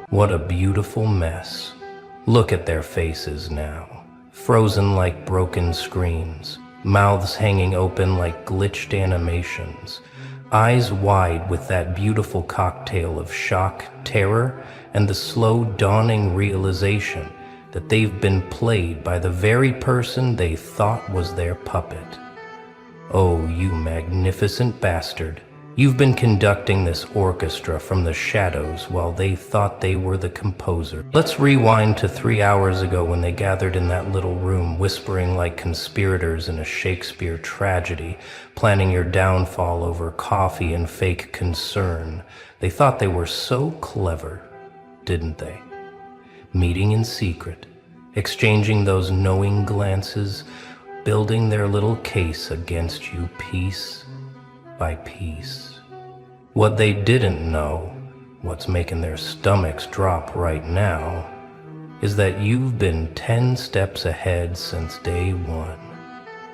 What a beautiful mess. Look at their faces now, frozen like broken screens, mouths hanging open like glitched animations, eyes wide with that beautiful cocktail of shock, terror, and the slow dawning realization that they've been played by the very person they thought was their puppet. Oh, you magnificent bastard. You've been conducting this orchestra from the shadows while they thought they were the composer. Let's rewind to 3 hours ago when they gathered in that little room, whispering like conspirators in a Shakespeare tragedy, planning your downfall over coffee and fake concern. They thought they were so clever, didn't they? Meeting in secret, exchanging those knowing glances, building their little case against you piece by piece. What they didn't know, what's making their stomachs drop right now, is that you've been 10 steps ahead since day one.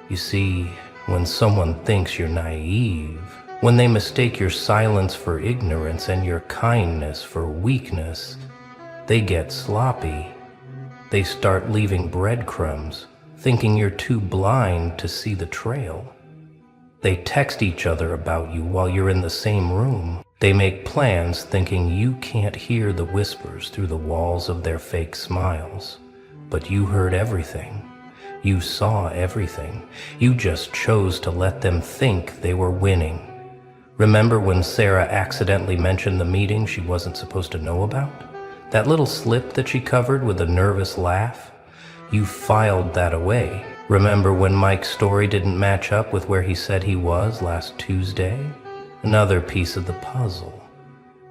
You see, when someone thinks you're naive, when they mistake your silence for ignorance and your kindness for weakness, they get sloppy. They start leaving breadcrumbs, thinking you're too blind to see the trail. They text each other about you while you're in the same room. They make plans thinking you can't hear the whispers through the walls of their fake smiles. But you heard everything. You saw everything. You just chose to let them think they were winning. Remember when Sarah accidentally mentioned the meeting she wasn't supposed to know about? That little slip that she covered with a nervous laugh? You filed that away. Remember when Mike's story didn't match up with where he said he was last Tuesday? Another piece of the puzzle.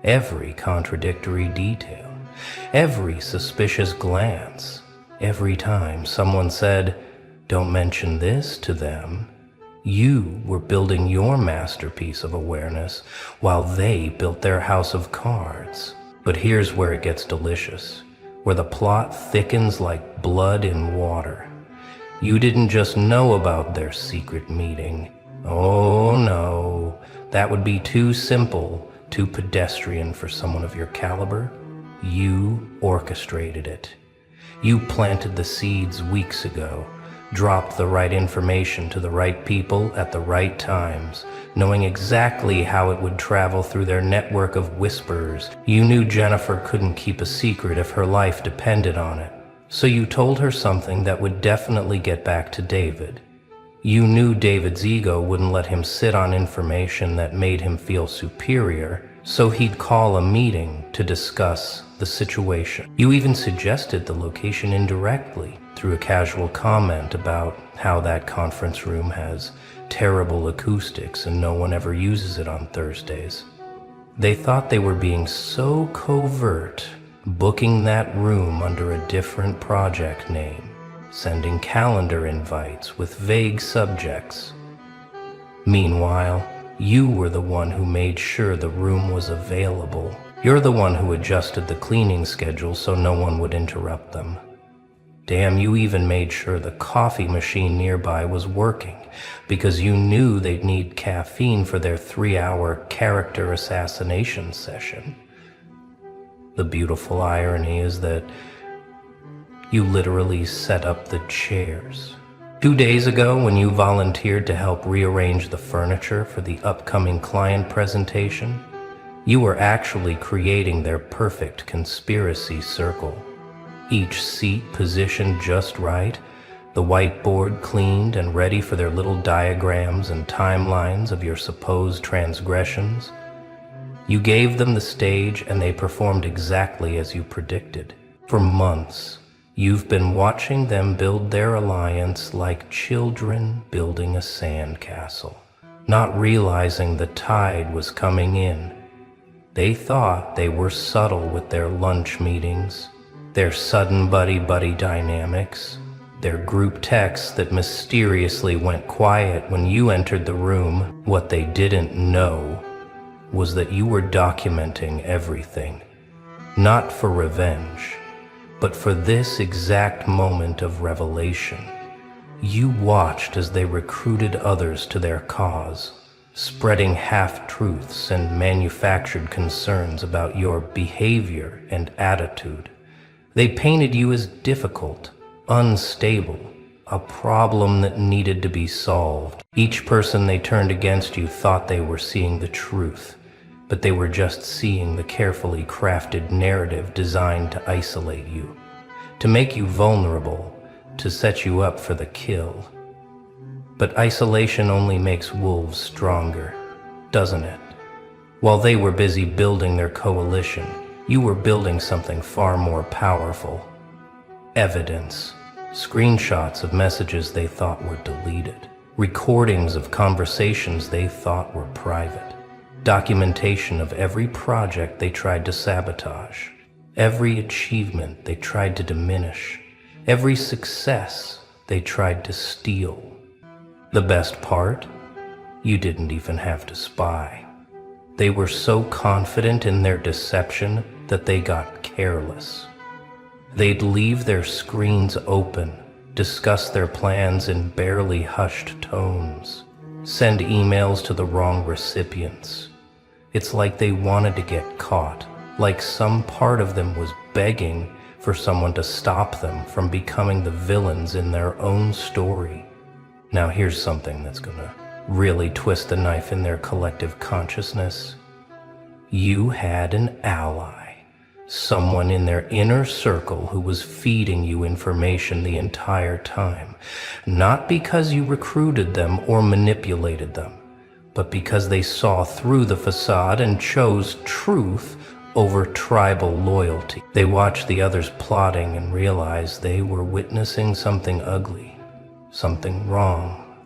Every contradictory detail, every suspicious glance, every time someone said, "Don't mention this to them," you were building your masterpiece of awareness while they built their house of cards. But here's where it gets delicious, where the plot thickens like blood in water. You didn't just know about their secret meeting. Oh no, that would be too simple, too pedestrian for someone of your caliber. You orchestrated it. You planted the seeds weeks ago, dropped the right information to the right people at the right times, knowing exactly how it would travel through their network of whispers. You knew Jennifer couldn't keep a secret if her life depended on it. So you told her something that would definitely get back to David. You knew David's ego wouldn't let him sit on information that made him feel superior, so he'd call a meeting to discuss the situation. You even suggested the location indirectly through a casual comment about how that conference room has terrible acoustics and no one ever uses it on Thursdays. They thought they were being so covert, booking that room under a different project name, sending calendar invites with vague subjects. Meanwhile, you were the one who made sure the room was available. You're the one who adjusted the cleaning schedule so no one would interrupt them. Damn, you even made sure the coffee machine nearby was working because you knew they'd need caffeine for their 3-hour character assassination session. The beautiful irony is that you literally set up the chairs. 2 days ago, when you volunteered to help rearrange the furniture for the upcoming client presentation, you were actually creating their perfect conspiracy circle. Each seat positioned just right, the whiteboard cleaned and ready for their little diagrams and timelines of your supposed transgressions. You gave them the stage and they performed exactly as you predicted. For months, you've been watching them build their alliance like children building a sandcastle, not realizing the tide was coming in. They thought they were subtle with their lunch meetings, their sudden buddy-buddy dynamics, their group texts that mysteriously went quiet when you entered the room. What they didn't know was that you were documenting everything, not for revenge, but for this exact moment of revelation. You watched as they recruited others to their cause, spreading half-truths and manufactured concerns about your behavior and attitude. They painted you as difficult, unstable, a problem that needed to be solved. Each person they turned against you thought they were seeing the truth, but they were just seeing the carefully crafted narrative designed to isolate you, to make you vulnerable, to set you up for the kill. But isolation only makes wolves stronger, doesn't it? While they were busy building their coalition, you were building something far more powerful. Evidence. Screenshots of messages they thought were deleted. Recordings of conversations they thought were private. Documentation of every project they tried to sabotage. Every achievement they tried to diminish. Every success they tried to steal. The best part? You didn't even have to spy. They were so confident in their deception that they got careless. They'd leave their screens open, discuss their plans in barely hushed tones, send emails to the wrong recipients. It's like they wanted to get caught, like some part of them was begging for someone to stop them from becoming the villains in their own story. Now here's something that's gonna really twist the knife in their collective consciousness. You had an ally. Someone in their inner circle who was feeding you information the entire time, not because you recruited them or manipulated them, but because they saw through the facade and chose truth over tribal loyalty. They watched the others plotting and realized they were witnessing something ugly, something wrong,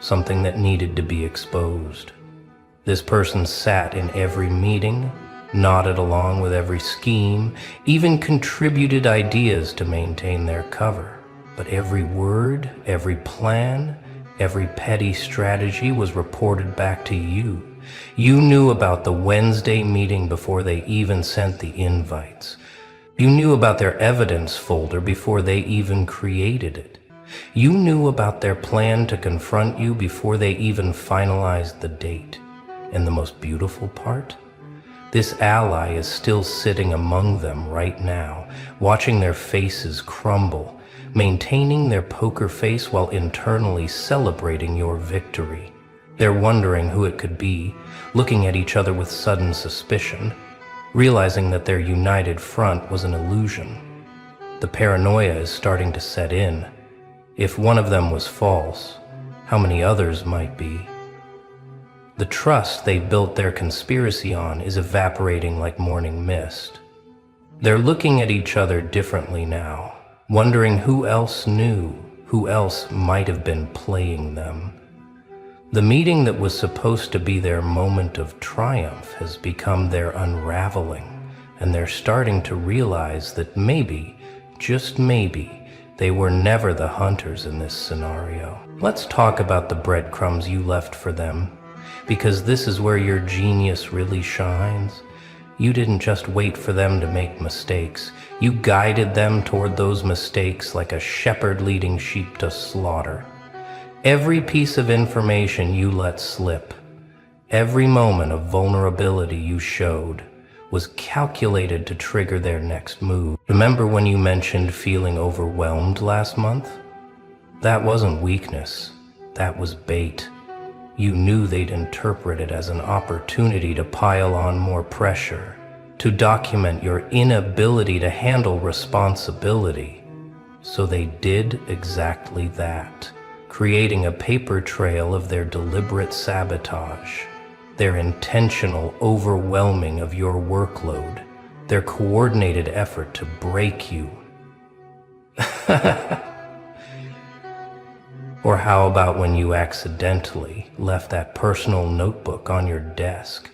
something that needed to be exposed. This person sat in every meeting, nodded along with every scheme, even contributed ideas to maintain their cover. But every word, every plan, every petty strategy was reported back to you. You knew about the Wednesday meeting before they even sent the invites. You knew about their evidence folder before they even created it. You knew about their plan to confront you before they even finalized the date. And the most beautiful part? This ally is still sitting among them right now, watching their faces crumble, maintaining their poker face while internally celebrating your victory. They're wondering who it could be, looking at each other with sudden suspicion, realizing that their united front was an illusion. The paranoia is starting to set in. If one of them was false, how many others might be? The trust they built their conspiracy on is evaporating like morning mist. They're looking at each other differently now, wondering who else knew, who else might have been playing them. The meeting that was supposed to be their moment of triumph has become their unraveling, and they're starting to realize that maybe, just maybe, they were never the hunters in this scenario. Let's talk about the breadcrumbs you left for them, because this is where your genius really shines. You didn't just wait for them to make mistakes. You guided them toward those mistakes like a shepherd leading sheep to slaughter. Every piece of information you let slip, every moment of vulnerability you showed, was calculated to trigger their next move. Remember when you mentioned feeling overwhelmed last month? That wasn't weakness, that was bait. You knew they'd interpret it as an opportunity to pile on more pressure, to document your inability to handle responsibility. So they did exactly that, creating a paper trail of their deliberate sabotage, their intentional overwhelming of your workload, their coordinated effort to break you. Or how about when you accidentally left that personal notebook on your desk?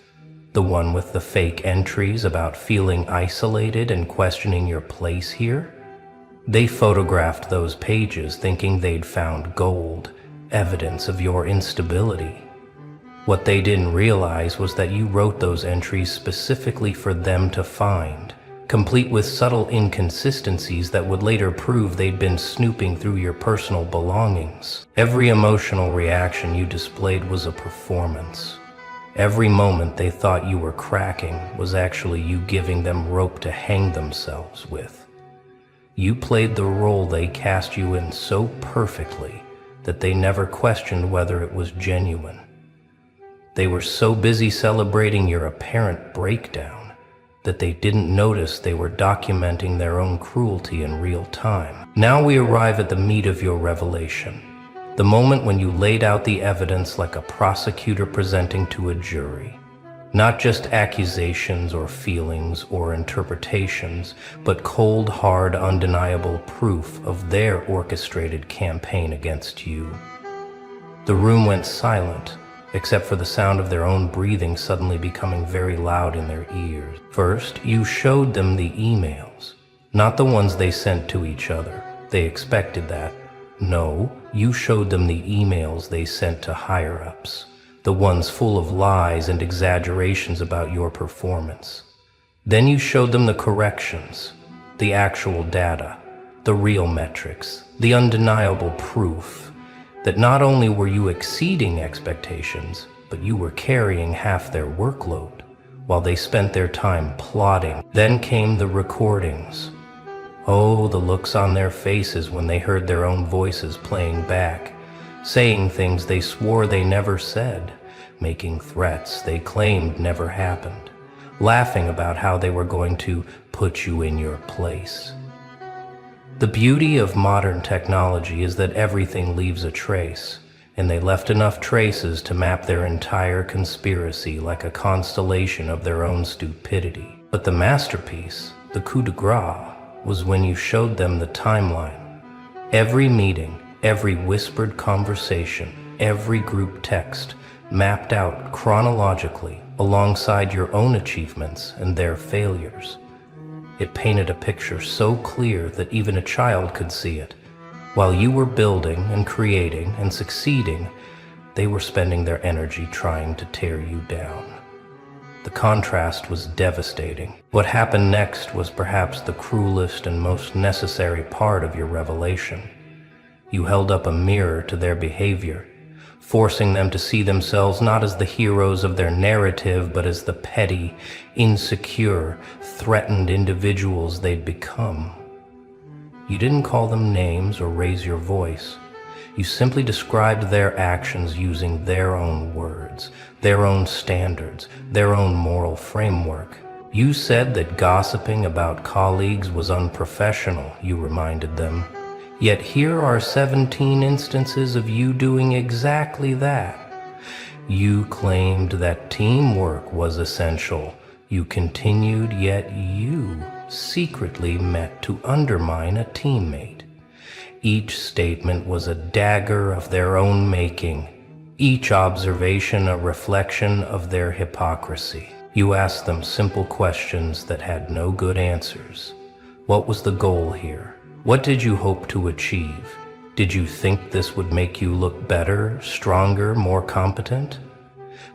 The one with the fake entries about feeling isolated and questioning your place here? They photographed those pages thinking they'd found gold, evidence of your instability. What they didn't realize was that you wrote those entries specifically for them to find, complete with subtle inconsistencies that would later prove they'd been snooping through your personal belongings. Every emotional reaction you displayed was a performance. Every moment they thought you were cracking was actually you giving them rope to hang themselves with. You played the role they cast you in so perfectly that they never questioned whether it was genuine. They were so busy celebrating your apparent breakdown that they didn't notice they were documenting their own cruelty in real time. Now we arrive at the meat of your revelation, the moment when you laid out the evidence like a prosecutor presenting to a jury. Not just accusations or feelings or interpretations, but cold, hard, undeniable proof of their orchestrated campaign against you. The room went silent, except for the sound of their own breathing suddenly becoming very loud in their ears. First, you showed them the emails, not the ones they sent to each other. They expected that. No, you showed them the emails they sent to higher-ups, the ones full of lies and exaggerations about your performance. Then you showed them the corrections, the actual data, the real metrics, the undeniable proof that not only were you exceeding expectations, but you were carrying half their workload while they spent their time plotting. Then came the recordings. Oh, the looks on their faces when they heard their own voices playing back, saying things they swore they never said, making threats they claimed never happened, laughing about how they were going to put you in your place. The beauty of modern technology is that everything leaves a trace, and they left enough traces to map their entire conspiracy like a constellation of their own stupidity. But the masterpiece, the coup de grace, was when you showed them the timeline. Every meeting, every whispered conversation, every group text, mapped out chronologically alongside your own achievements and their failures. It painted a picture so clear that even a child could see it. While you were building and creating and succeeding, they were spending their energy trying to tear you down. The contrast was devastating. What happened next was perhaps the cruelest and most necessary part of your revelation. You held up a mirror to their behavior, forcing them to see themselves not as the heroes of their narrative, but as the petty, insecure, threatened individuals they'd become. You didn't call them names or raise your voice. You simply described their actions using their own words, their own standards, their own moral framework. You said that gossiping about colleagues was unprofessional, you reminded them. Yet here are 17 instances of you doing exactly that. You claimed that teamwork was essential. You continued, yet you secretly meant to undermine a teammate. Each statement was a dagger of their own making, each observation a reflection of their hypocrisy. You asked them simple questions that had no good answers. What was the goal here? What did you hope to achieve? Did you think this would make you look better, stronger, more competent?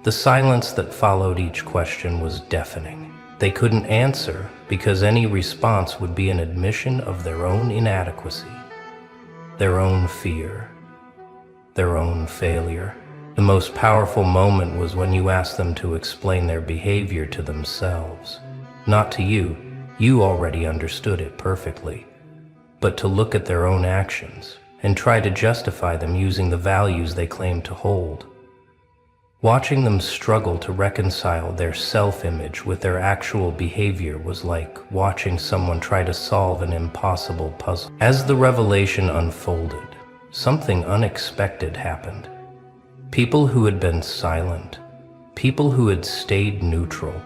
The silence that followed each question was deafening. They couldn't answer because any response would be an admission of their own inadequacy, their own fear, their own failure. The most powerful moment was when you asked them to explain their behavior to themselves. Not to you, you already understood it perfectly, but to look at their own actions and try to justify them using the values they claimed to hold. Watching them struggle to reconcile their self-image with their actual behavior was like watching someone try to solve an impossible puzzle. As the revelation unfolded, something unexpected happened. People who had been silent, people who had stayed neutral,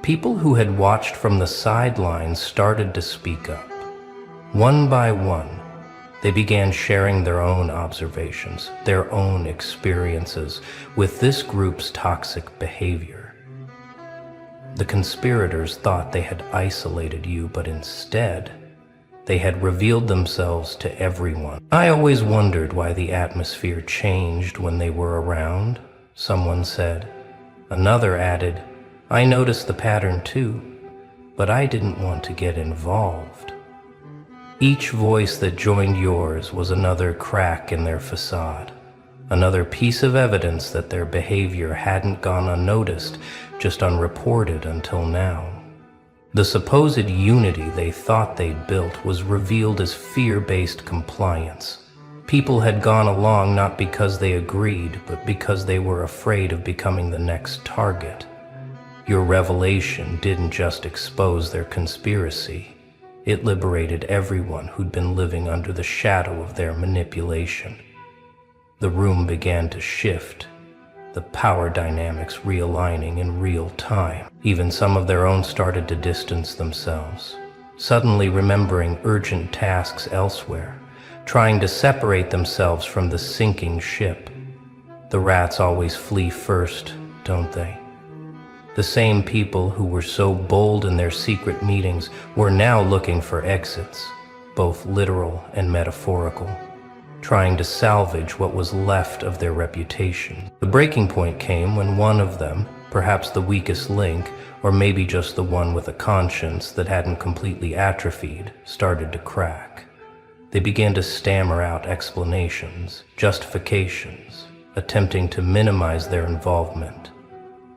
people who had watched from the sidelines started to speak up. One by one, they began sharing their own observations, their own experiences with this group's toxic behavior. The conspirators thought they had isolated you, but instead, they had revealed themselves to everyone. I always wondered why the atmosphere changed when they were around, someone said. Another added, I noticed the pattern too, but I didn't want to get involved. Each voice that joined yours was another crack in their facade, another piece of evidence that their behavior hadn't gone unnoticed, just unreported until now. The supposed unity they thought they'd built was revealed as fear-based compliance. People had gone along not because they agreed, but because they were afraid of becoming the next target. Your revelation didn't just expose their conspiracy. It liberated everyone who'd been living under the shadow of their manipulation. The room began to shift, the power dynamics realigning in real time. Even some of their own started to distance themselves, suddenly remembering urgent tasks elsewhere, trying to separate themselves from the sinking ship. The rats always flee first, don't they? The same people who were so bold in their secret meetings were now looking for exits, both literal and metaphorical, trying to salvage what was left of their reputation. The breaking point came when one of them, perhaps the weakest link, or maybe just the one with a conscience that hadn't completely atrophied, started to crack. They began to stammer out explanations, justifications, attempting to minimize their involvement.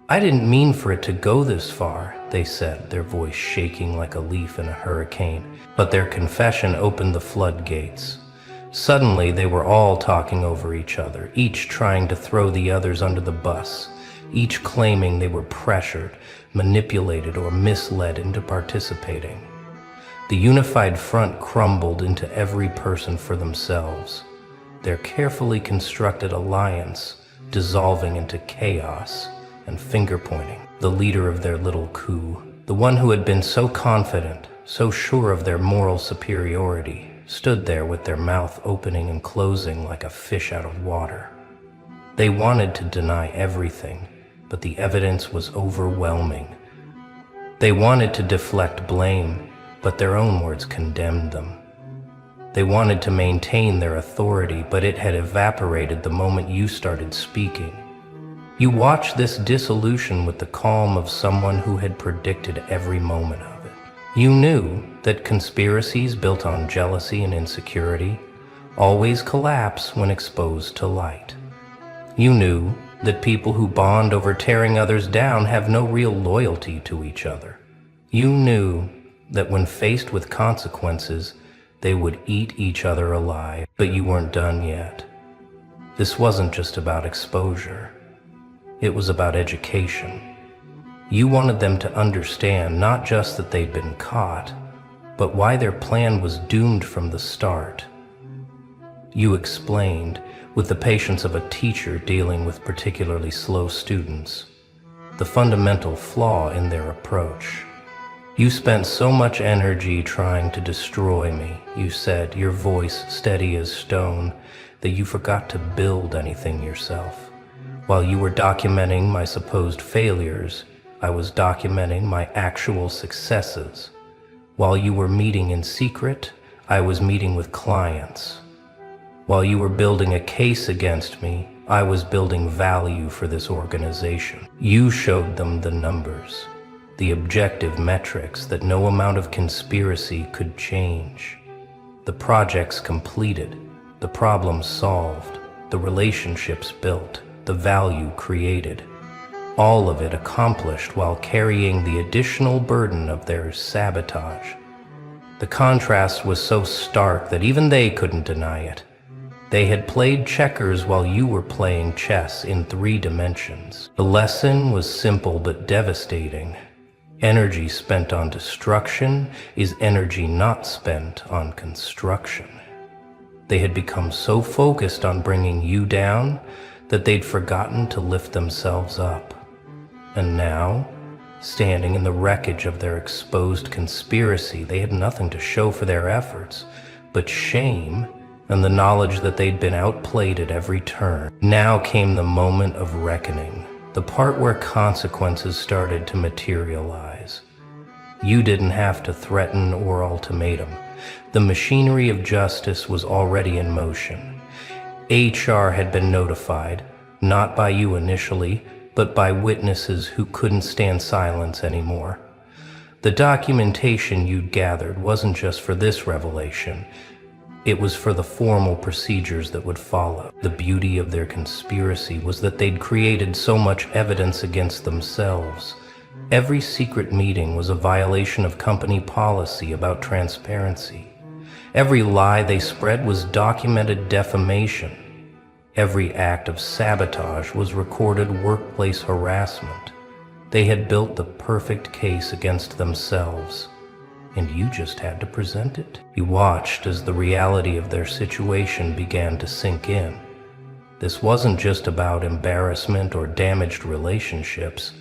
"I didn't mean for it to go this far," they said, their voice shaking like a leaf in a hurricane. But their confession opened the floodgates. Suddenly, they were all talking over each other, each trying to throw the others under the bus, each claiming they were pressured, manipulated, or misled into participating. The unified front crumbled into every person for themselves, their carefully constructed alliance dissolving into chaos and finger-pointing. The leader of their little coup, the one who had been so confident, so sure of their moral superiority, stood there with their mouth opening and closing like a fish out of water. They wanted to deny everything, but the evidence was overwhelming. They wanted to deflect blame, but their own words condemned them. They wanted to maintain their authority, but it had evaporated the moment you started speaking. You watched this dissolution with the calm of someone who had predicted every moment of it. You knew that conspiracies built on jealousy and insecurity always collapse when exposed to light. You knew that people who bond over tearing others down have no real loyalty to each other. You knew that when faced with consequences, they would eat each other alive, but you weren't done yet. This wasn't just about exposure. It was about education. You wanted them to understand not just that they'd been caught, but why their plan was doomed from the start. You explained, with the patience of a teacher dealing with particularly slow students, the fundamental flaw in their approach. You spent so much energy trying to destroy me, you said, your voice steady as stone, that you forgot to build anything yourself. While you were documenting my supposed failures, I was documenting my actual successes. While you were meeting in secret, I was meeting with clients. While you were building a case against me, I was building value for this organization. You showed them the numbers, the objective metrics that no amount of conspiracy could change. The projects completed, the problems solved, the relationships built, the value created. All of it accomplished while carrying the additional burden of their sabotage. The contrast was so stark that even they couldn't deny it. They had played checkers while you were playing chess in 3 dimensions. The lesson was simple but devastating. Energy spent on destruction is energy not spent on construction. They had become so focused on bringing you down that they'd forgotten to lift themselves up. And now, standing in the wreckage of their exposed conspiracy, they had nothing to show for their efforts, but shame and the knowledge that they'd been outplayed at every turn. Now came the moment of reckoning, the part where consequences started to materialize. You didn't have to threaten or ultimatum. The machinery of justice was already in motion. HR had been notified, not by you initially, but by witnesses who couldn't stand silence anymore. The documentation you'd gathered wasn't just for this revelation. It was for the formal procedures that would follow. The beauty of their conspiracy was that they'd created so much evidence against themselves. Every secret meeting was a violation of company policy about transparency. Every lie they spread was documented defamation. Every act of sabotage was recorded workplace harassment. They had built the perfect case against themselves, and you just had to present it. You watched as the reality of their situation began to sink in. This wasn't just about embarrassment or damaged relationships.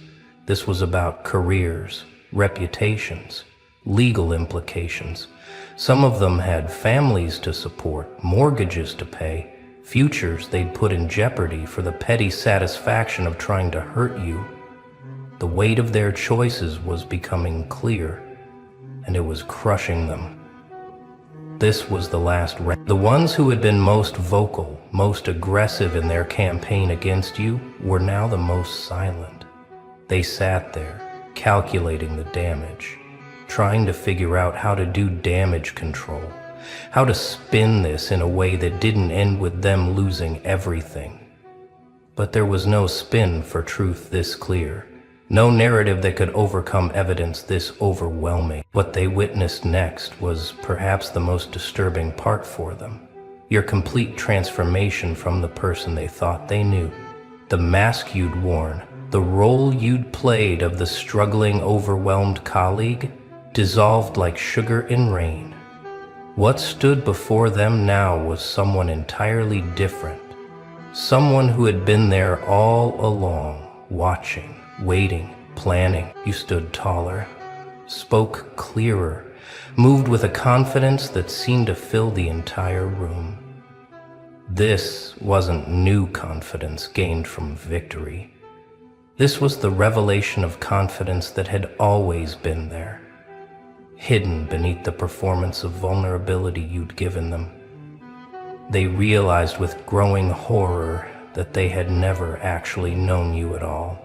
This was about careers, reputations, legal implications. Some of them had families to support, mortgages to pay, futures they'd put in jeopardy for the petty satisfaction of trying to hurt you. The weight of their choices was becoming clear, and it was crushing them. This was the last round. The ones who had been most vocal, most aggressive in their campaign against you, were now the most silent. They sat there, calculating the damage, trying to figure out how to do damage control, how to spin this in a way that didn't end with them losing everything. But there was no spin for truth this clear, no narrative that could overcome evidence this overwhelming. What they witnessed next was perhaps the most disturbing part for them. Your complete transformation from the person they thought they knew. The mask you'd worn, the role you'd played of the struggling, overwhelmed colleague, dissolved like sugar in rain. What stood before them now was someone entirely different. Someone who had been there all along, watching, waiting, planning. You stood taller, spoke clearer, moved with a confidence that seemed to fill the entire room. This wasn't new confidence gained from victory. This was the revelation of confidence that had always been there, hidden beneath the performance of vulnerability you'd given them. They realized with growing horror that they had never actually known you at all.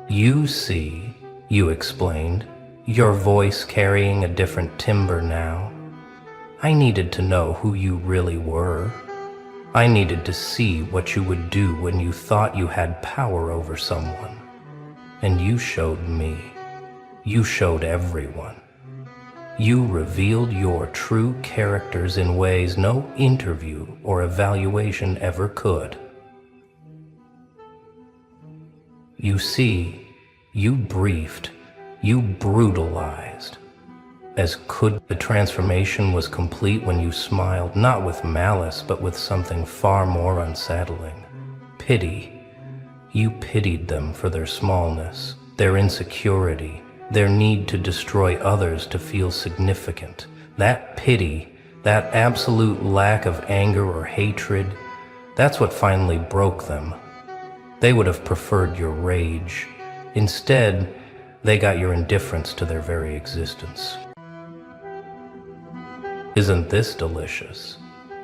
You see, you explained, your voice carrying a different timbre now. I needed to know who you really were. I needed to see what you would do when you thought you had power over someone. And you showed me. You showed everyone. You revealed your true characters in ways no interview or evaluation ever could. You see, you briefed, you brutalized. As could the transformation was complete when you smiled, not with malice, but with something far more unsettling. Pity. You pitied them for their smallness, their insecurity, their need to destroy others to feel significant. That pity, that absolute lack of anger or hatred, that's what finally broke them. They would have preferred your rage. Instead, they got your indifference to their very existence. Isn't this delicious?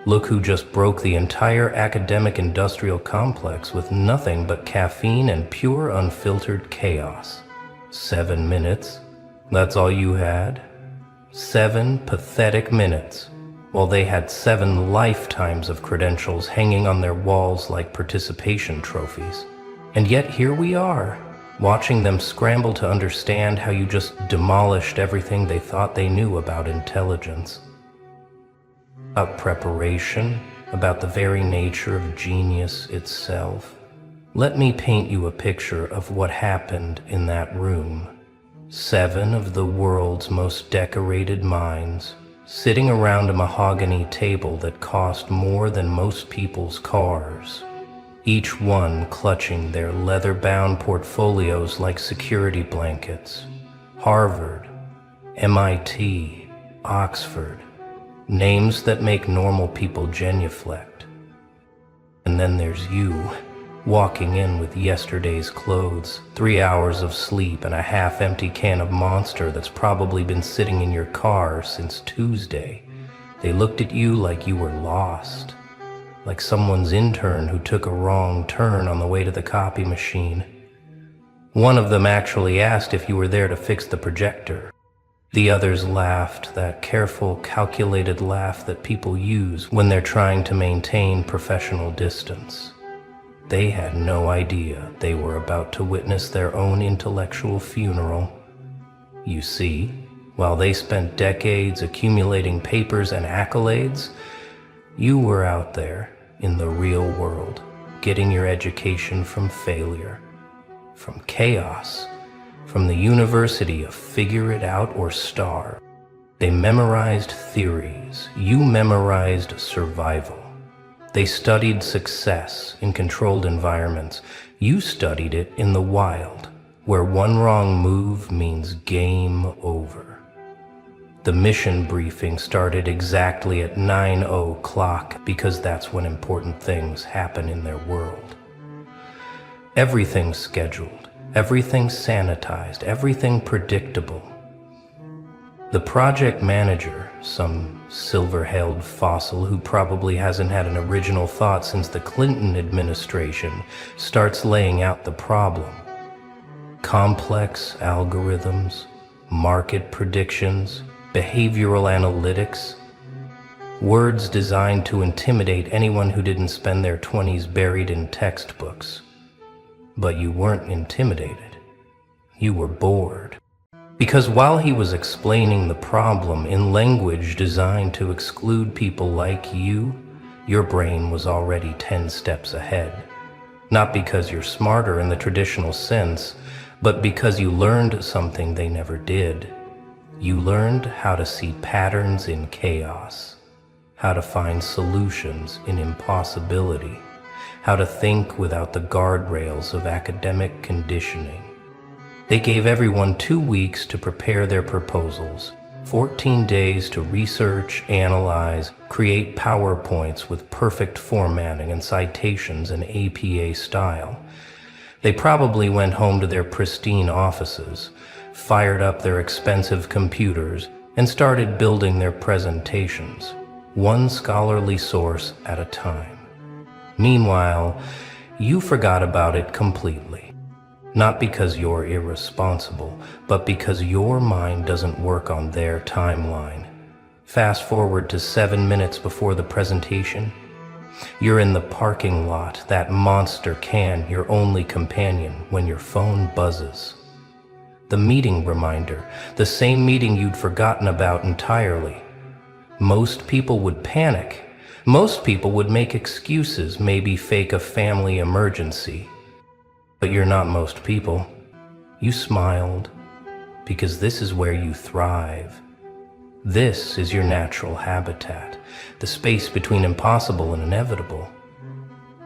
Look who just broke the entire academic industrial complex with nothing but caffeine and pure unfiltered chaos. 7 minutes? That's all you had? 7 pathetic minutes, while they had 7 lifetimes of credentials hanging on their walls like participation trophies. And yet here we are, watching them scramble to understand how you just demolished everything they thought they knew about intelligence, about preparation, about the very nature of genius itself. Let me paint you a picture of what happened in that room. 7 of the world's most decorated minds, sitting around a mahogany table that cost more than most people's cars, each one clutching their leather-bound portfolios like security blankets. Harvard, MIT, Oxford, names that make normal people genuflect. And then there's you, walking in with yesterday's clothes, 3 hours of sleep, and a half-empty can of Monster that's probably been sitting in your car since Tuesday. They looked at you like you were lost, like someone's intern who took a wrong turn on the way to the copy machine. One of them actually asked if you were there to fix the projector. The others laughed, that careful, calculated laugh that people use when they're trying to maintain professional distance. They had no idea they were about to witness their own intellectual funeral. You see, while they spent decades accumulating papers and accolades, you were out there in the real world, getting your education from failure, from chaos, from the University of Figure It Out or Starve. They memorized theories. You memorized survival. They studied success in controlled environments. You studied it in the wild, where one wrong move means game over. The mission briefing started exactly at 9:00 because that's when important things happen in their world. Everything's scheduled, everything sanitized, everything predictable. The project manager, some silver-haired fossil who probably hasn't had an original thought since the Clinton administration, starts laying out the problem. Complex algorithms, market predictions, behavioral analytics, words designed to intimidate anyone who didn't spend their 20s buried in textbooks. But you weren't intimidated. You were bored. Because while he was explaining the problem in language designed to exclude people like you, your brain was already 10 steps ahead. Not because you're smarter in the traditional sense, but because you learned something they never did. You learned how to see patterns in chaos, how to find solutions in impossibility, how to think without the guardrails of academic conditioning. They gave everyone 2 weeks to prepare their proposals, 14 days to research, analyze, create PowerPoints with perfect formatting and citations in APA style. They probably went home to their pristine offices, fired up their expensive computers, and started building their presentations, one scholarly source at a time. Meanwhile, you forgot about it completely. Not because you're irresponsible, but because your mind doesn't work on their timeline. Fast forward to 7 minutes before the presentation. You're in the parking lot, that monster can, your only companion, when your phone buzzes. The meeting reminder, the same meeting you'd forgotten about entirely. Most people would panic. Most people would make excuses, maybe fake a family emergency. But you're not most people. You smiled, because this is where you thrive. This is your natural habitat, the space between impossible and inevitable.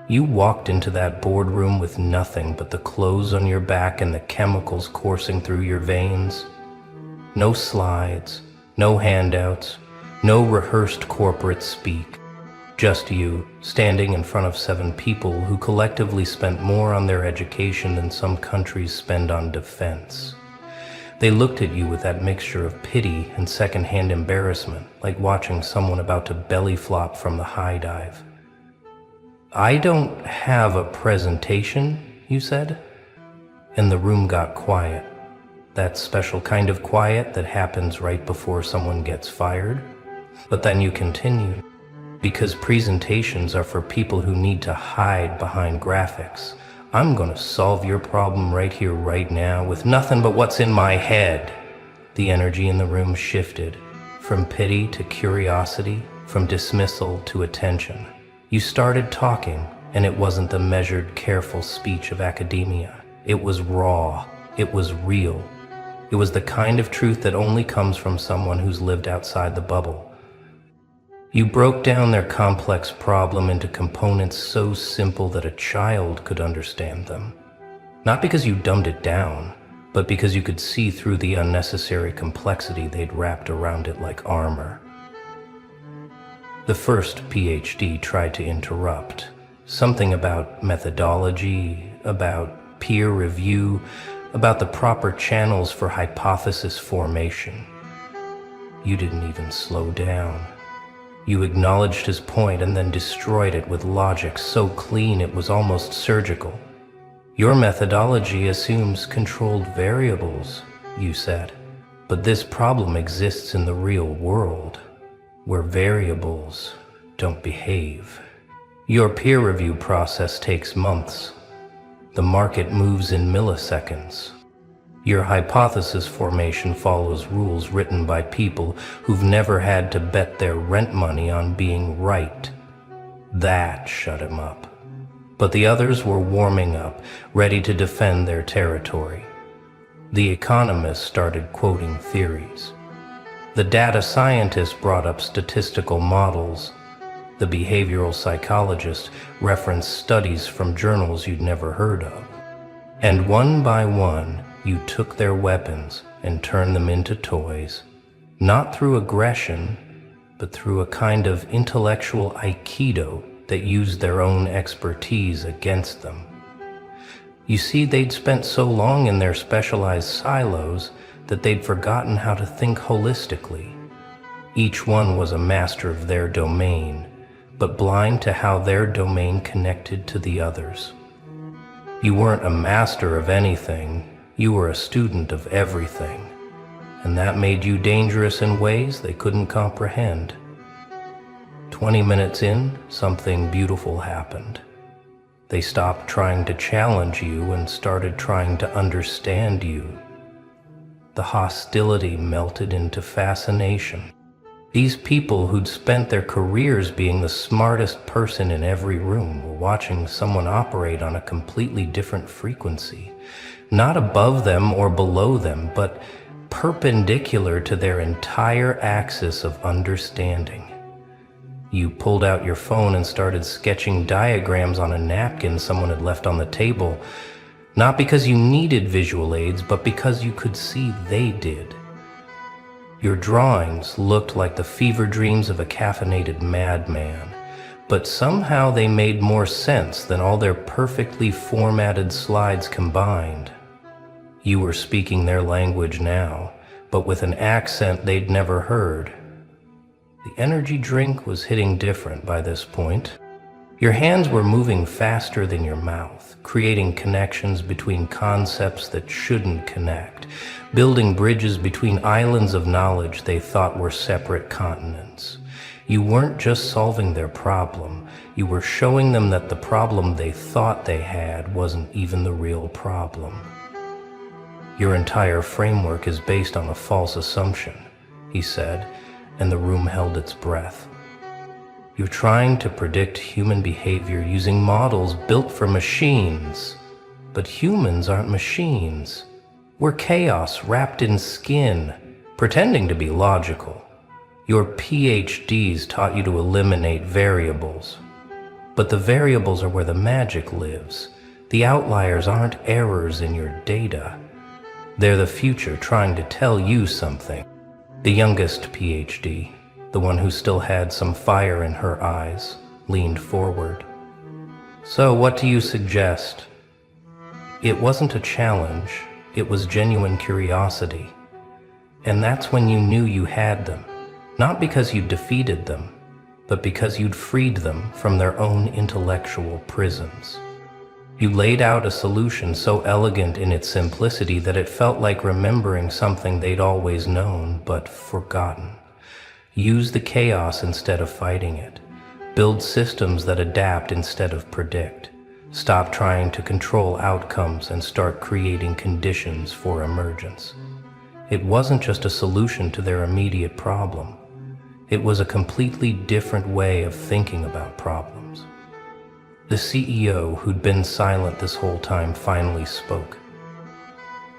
You walked into that boardroom with nothing but the clothes on your back and the chemicals coursing through your veins. No slides, no handouts, no rehearsed corporate speak. Just you, standing in front of 7 people who collectively spent more on their education than some countries spend on defense. They looked at you with that mixture of pity and secondhand embarrassment, like watching someone about to belly flop from the high dive. "I don't have a presentation," you said. And the room got quiet. That special kind of quiet that happens right before someone gets fired. But then you continued. Because presentations are for people who need to hide behind graphics. I'm gonna solve your problem right here, right now, with nothing but what's in my head. The energy in the room shifted, from pity to curiosity, from dismissal to attention. You started talking, and it wasn't the measured, careful speech of academia. It was raw. It was real. It was the kind of truth that only comes from someone who's lived outside the bubble. You broke down their complex problem into components so simple that a child could understand them. Not because you dumbed it down, but because you could see through the unnecessary complexity they'd wrapped around it like armor. The first PhD tried to interrupt. Something about methodology, about peer review, about the proper channels for hypothesis formation. You didn't even slow down. You acknowledged his point and then destroyed it with logic so clean it was almost surgical. Your methodology assumes controlled variables, you said. But this problem exists in the real world, where variables don't behave. Your peer review process takes months. The market moves in milliseconds. Your hypothesis formation follows rules written by people who've never had to bet their rent money on being right. That shut him up. But the others were warming up, ready to defend their territory. The economists started quoting theories. The data scientist brought up statistical models. The behavioral psychologist referenced studies from journals you'd never heard of. And one by one, you took their weapons and turned them into toys, not through aggression, but through a kind of intellectual aikido that used their own expertise against them. You see, they'd spent so long in their specialized silos that they'd forgotten how to think holistically. Each one was a master of their domain, but blind to how their domain connected to the others. You weren't a master of anything, you were a student of everything, and that made you dangerous in ways they couldn't comprehend. 20 minutes in, something beautiful happened. They stopped trying to challenge you and started trying to understand you. The hostility melted into fascination. These people who'd spent their careers being the smartest person in every room were watching someone operate on a completely different frequency, not above them or below them, but perpendicular to their entire axis of understanding. You pulled out your phone and started sketching diagrams on a napkin someone had left on the table, not because you needed visual aids, but because you could see they did. Your drawings looked like the fever dreams of a caffeinated madman, but somehow they made more sense than all their perfectly formatted slides combined. You were speaking their language now, but with an accent they'd never heard. The energy drink was hitting different by this point. Your hands were moving faster than your mouth, creating connections between concepts that shouldn't connect, building bridges between islands of knowledge they thought were separate continents. You weren't just solving their problem, you were showing them that the problem they thought they had wasn't even the real problem. Your entire framework is based on a false assumption, he said, and the room held its breath. You're trying to predict human behavior using models built for machines. But humans aren't machines. We're chaos wrapped in skin, pretending to be logical. Your PhDs taught you to eliminate variables. But the variables are where the magic lives. The outliers aren't errors in your data. They're the future trying to tell you something. The youngest PhD, the one who still had some fire in her eyes, leaned forward. So what do you suggest? It wasn't a challenge, it was genuine curiosity. And that's when you knew you had them, not because you'd defeated them, but because you'd freed them from their own intellectual prisons. You laid out a solution so elegant in its simplicity that it felt like remembering something they'd always known but forgotten. Use the chaos instead of fighting it. Build systems that adapt instead of predict. Stop trying to control outcomes and start creating conditions for emergence. It wasn't just a solution to their immediate problem. It was a completely different way of thinking about problems. The CEO, who'd been silent this whole time, finally spoke.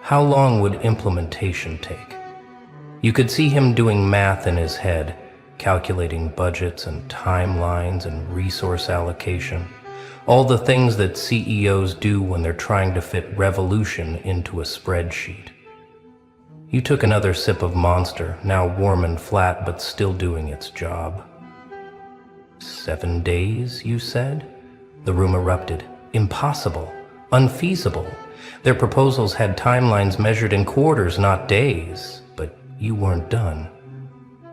How long would implementation take? You could see him doing math in his head, calculating budgets and timelines and resource allocation, all the things that CEOs do when they're trying to fit revolution into a spreadsheet. You took another sip of Monster, now warm and flat but still doing its job. 7 days, you said? The room erupted. Impossible. Unfeasible. Their proposals had timelines measured in quarters, not days. But you weren't done.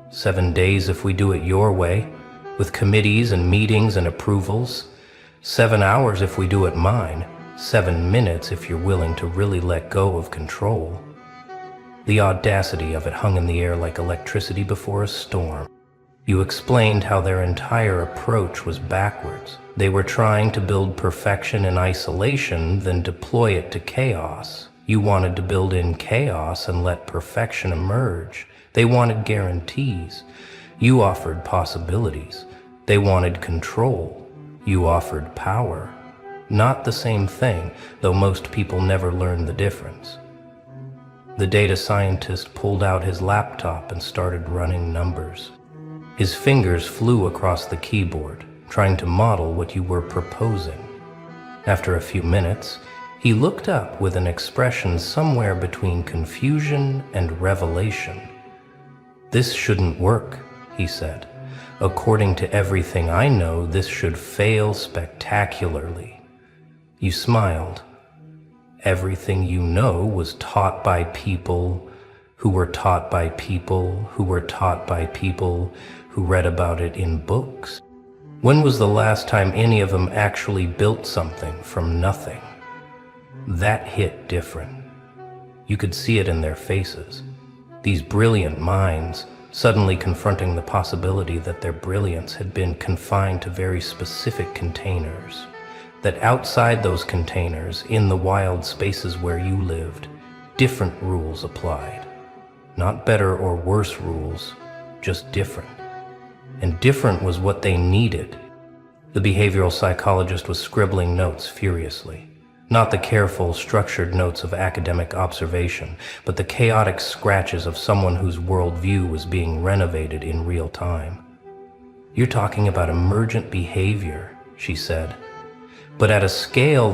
7 days if we do it your way, with committees and meetings and approvals. 7 hours if we do it mine. 7 minutes if you're willing to really let go of control. The audacity of it hung in the air like electricity before a storm. You explained how their entire approach was backwards. They were trying to build perfection in isolation, then deploy it to chaos. You wanted to build in chaos and let perfection emerge. They wanted guarantees. You offered possibilities. They wanted control. You offered power. Not the same thing, though most people never learn the difference. The data scientist pulled out his laptop and started running numbers. His fingers flew across the keyboard, trying to model what you were proposing. After a few minutes, he looked up with an expression somewhere between confusion and revelation. "This shouldn't work," he said. "According to everything I know, this should fail spectacularly." You smiled. Everything you know was taught by people who were taught by people who were taught by people who read about it in books. When was the last time any of them actually built something from nothing? That hit different. You could see it in their faces. These brilliant minds suddenly confronting the possibility that their brilliance had been confined to very specific containers. That outside those containers, in the wild spaces where you lived, different rules applied. Not better or worse rules, just different. And different was what they needed. The behavioral psychologist was scribbling notes furiously. Not the careful, structured notes of academic observation, but the chaotic scratches of someone whose worldview was being renovated in real time. "You're talking about emergent behavior," she said. "But at a scale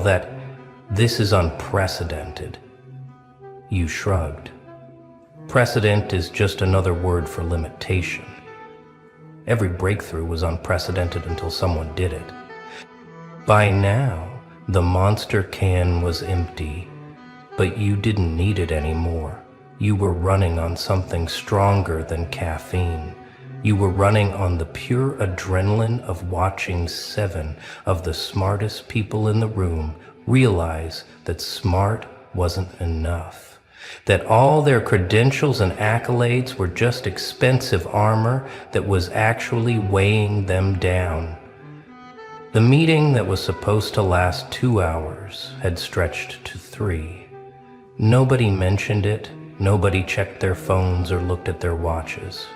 this is unprecedented." You shrugged. Precedent is just another word for limitation. Every breakthrough was unprecedented until someone did it. By now, the monster can was empty, but you didn't need it anymore. You were running on something stronger than caffeine. You were running on the pure adrenaline of watching 7 of the smartest people in the room realize that smart wasn't enough. That all their credentials and accolades were just expensive armor that was actually weighing them down. The meeting that was supposed to last 2 hours had stretched to 3. Nobody mentioned it, nobody checked their phones or looked at their watches.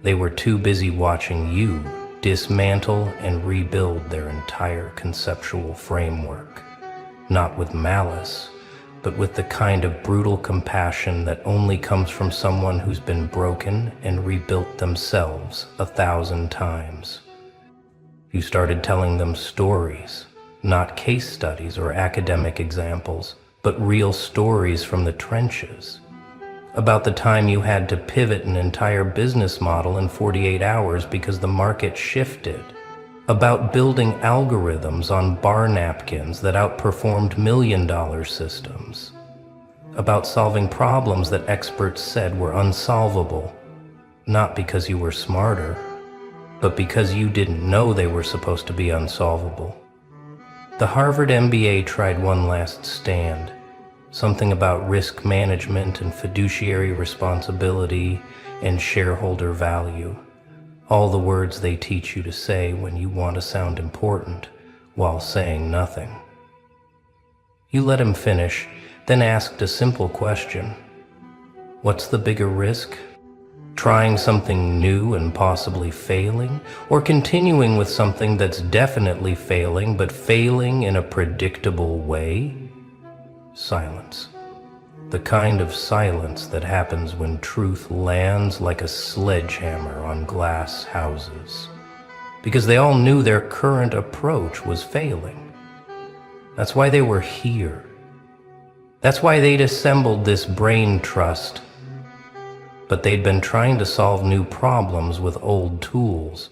They were too busy watching you dismantle and rebuild their entire conceptual framework. Not with malice, but with the kind of brutal compassion that only comes from someone who's been broken and rebuilt themselves 1,000 times. You started telling them stories, not case studies or academic examples, but real stories from the trenches. About the time you had to pivot an entire business model in 48 hours because the market shifted. About building algorithms on bar napkins that outperformed million-dollar systems. About solving problems that experts said were unsolvable, not because you were smarter, but because you didn't know they were supposed to be unsolvable. The Harvard MBA tried one last stand. Something about risk management and fiduciary responsibility and shareholder value. All the words they teach you to say when you want to sound important while saying nothing. You let him finish, then asked a simple question. What's the bigger risk? Trying something new and possibly failing, or continuing with something that's definitely failing, but failing in a predictable way? Silence. The kind of silence that happens when truth lands like a sledgehammer on glass houses. Because they all knew their current approach was failing. That's why they were here. That's why they'd assembled this brain trust. But they'd been trying to solve new problems with old tools,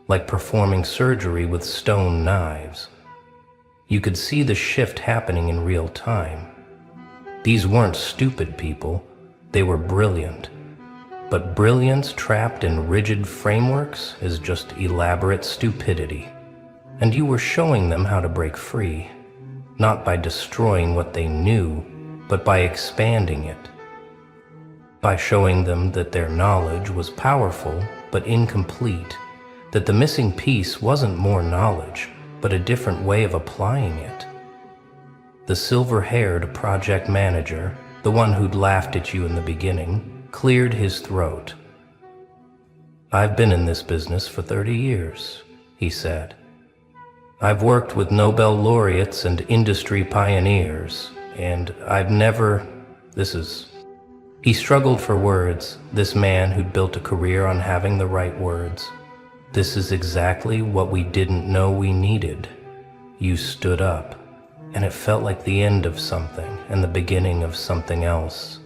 like performing surgery with stone knives. You could see the shift happening in real time. These weren't stupid people, they were brilliant. But brilliance trapped in rigid frameworks is just elaborate stupidity. And you were showing them how to break free, not by destroying what they knew, but by expanding it. by showing them that their knowledge was powerful but incomplete, that the missing piece wasn't more knowledge, but a different way of applying it. The silver-haired project manager, the one who'd laughed at you in the beginning, cleared his throat. "I've been in this business for 30 years, he said. "I've worked with Nobel laureates and industry pioneers, and I've never... He struggled for words, this man who'd built a career on having the right words. "This is exactly what we didn't know we needed." You stood up, and it felt like the end of something and the beginning of something else.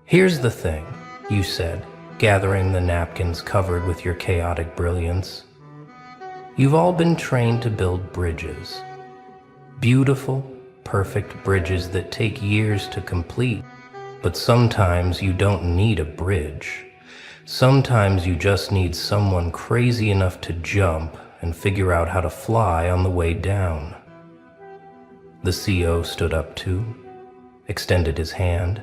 "Here's the thing," you said, gathering the napkins covered with your chaotic brilliance. "You've all been trained to build bridges. Beautiful, perfect bridges that take years to complete. But sometimes you don't need a bridge. Sometimes you just need someone crazy enough to jump and figure out how to fly on the way down." The CO stood up too, extended his hand.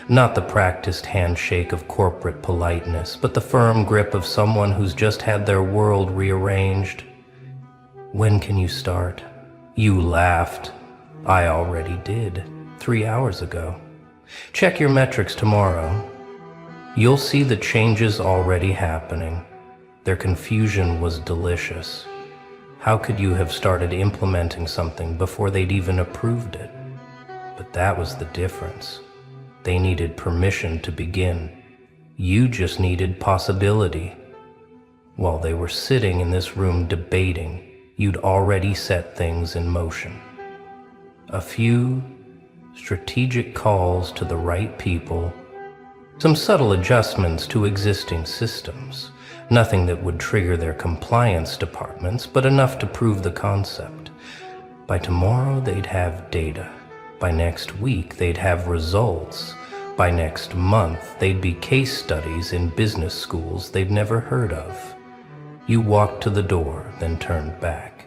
Not the practiced handshake of corporate politeness, but the firm grip of someone who's just had their world rearranged. "When can you start?" You laughed. "I already did, 3 hours ago. Check your metrics tomorrow. You'll see the changes already happening." Their confusion was delicious. How could you have started implementing something before they'd even approved it? But that was the difference. They needed permission to begin. You just needed possibility. While they were sitting in this room debating, you'd already set things in motion. A few strategic calls to the right people, some subtle adjustments to existing systems, nothing that would trigger their compliance departments, but enough to prove the concept. By tomorrow, they'd have data. By next week, they'd have results. By next month, they'd be case studies in business schools they'd never heard of. You walked to the door, then turned back.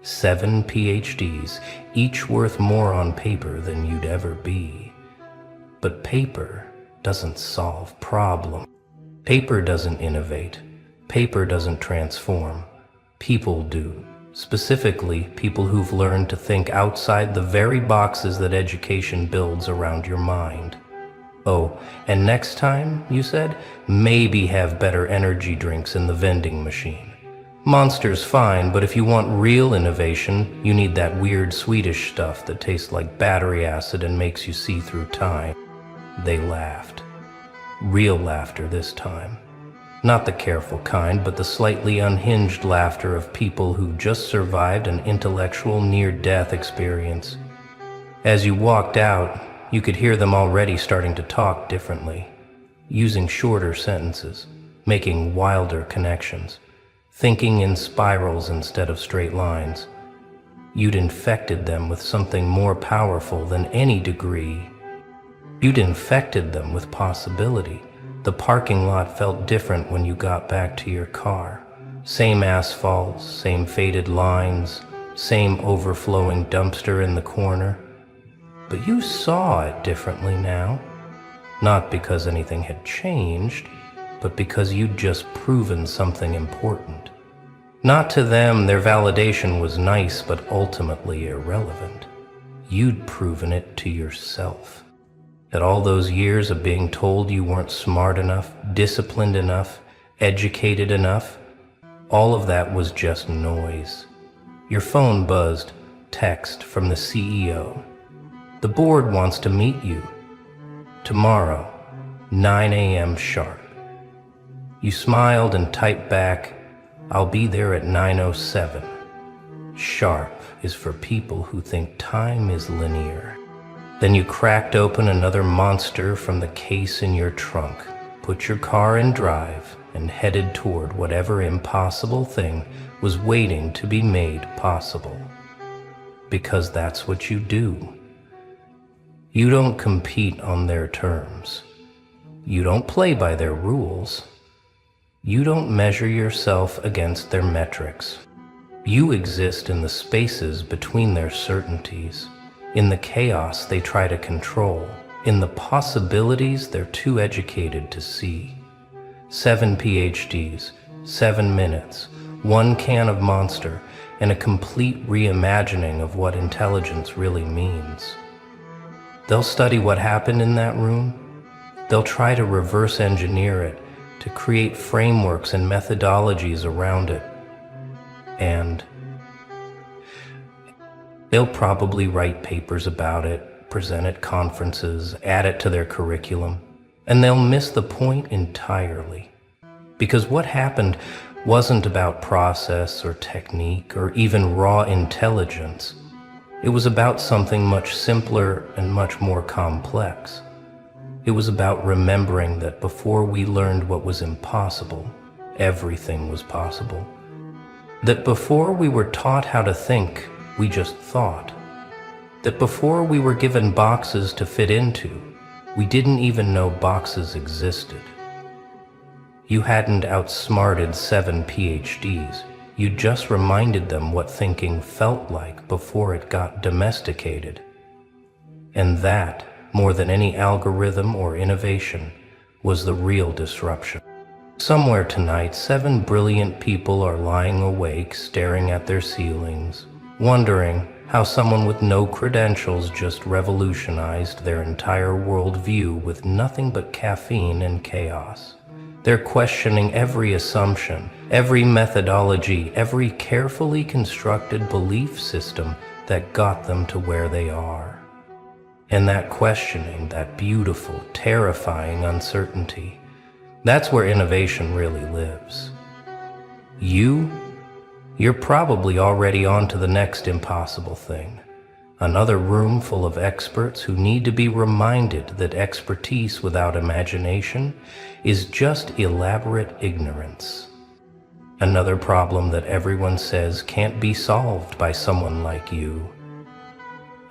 7 PhDs, each worth more on paper than you'd ever be. But paper doesn't solve problems. Paper doesn't innovate. Paper doesn't transform. People do. Specifically, people who've learned to think outside the very boxes that education builds around your mind. "Oh, and next time," you said, "maybe have better energy drinks in the vending machine. Monster's fine, but if you want real innovation, you need that weird Swedish stuff that tastes like battery acid and makes you see through time." They laughed. Real laughter this time. Not the careful kind, but the slightly unhinged laughter of people who just survived an intellectual near-death experience. As you walked out, you could hear them already starting to talk differently, using shorter sentences, making wilder connections, thinking in spirals instead of straight lines. You'd infected them with something more powerful than any degree. You'd infected them with possibility. The parking lot felt different when you got back to your car. Same asphalt, same faded lines, same overflowing dumpster in the corner. But you saw it differently now. Not because anything had changed, but because you'd just proven something important. Not to them, their validation was nice, but ultimately irrelevant. You'd proven it to yourself. That all those years of being told you weren't smart enough, disciplined enough, educated enough, all of that was just noise. Your phone buzzed, text from the CEO. "The board wants to meet you. Tomorrow, 9 a.m. sharp." You smiled and typed back, "I'll be there at 9:07. Sharp is for people who think time is linear. Then you cracked open another monster from the case in your trunk, put your car in drive, and headed toward whatever impossible thing was waiting to be made possible. Because that's what you do. You don't compete on their terms. You don't play by their rules. You don't measure yourself against their metrics. You exist in the spaces between their certainties, in the chaos they try to control, in the possibilities they're too educated to see. 7 PhDs, 7 minutes, 1 can of Monster, and a complete reimagining of what intelligence really means. They'll study what happened in that room. They'll try to reverse engineer it, to create frameworks and methodologies around it. And they'll probably write papers about it, present at conferences, add it to their curriculum, and they'll miss the point entirely. Because what happened wasn't about process or technique or even raw intelligence. It was about something much simpler and much more complex. It was about remembering that before we learned what was impossible, everything was possible. That before we were taught how to think, we just thought. That before we were given boxes to fit into, we didn't even know boxes existed. You hadn't outsmarted 7 PhDs. You just reminded them what thinking felt like before it got domesticated. And that, more than any algorithm or innovation, was the real disruption. Somewhere tonight, 7 brilliant people are lying awake, staring at their ceilings, wondering how someone with no credentials just revolutionized their entire worldview with nothing but caffeine and chaos. They're questioning every assumption, every methodology, every carefully constructed belief system that got them to where they are. And that questioning, that beautiful, terrifying uncertainty, that's where innovation really lives. You're probably already on to the next impossible thing. Another room full of experts who need to be reminded that expertise without imagination is just elaborate ignorance. Another problem that everyone says can't be solved by someone like you.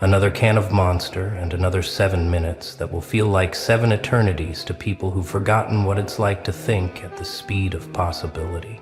Another can of Monster and another 7 minutes that will feel like 7 eternities to people who've forgotten what it's like to think at the speed of possibility.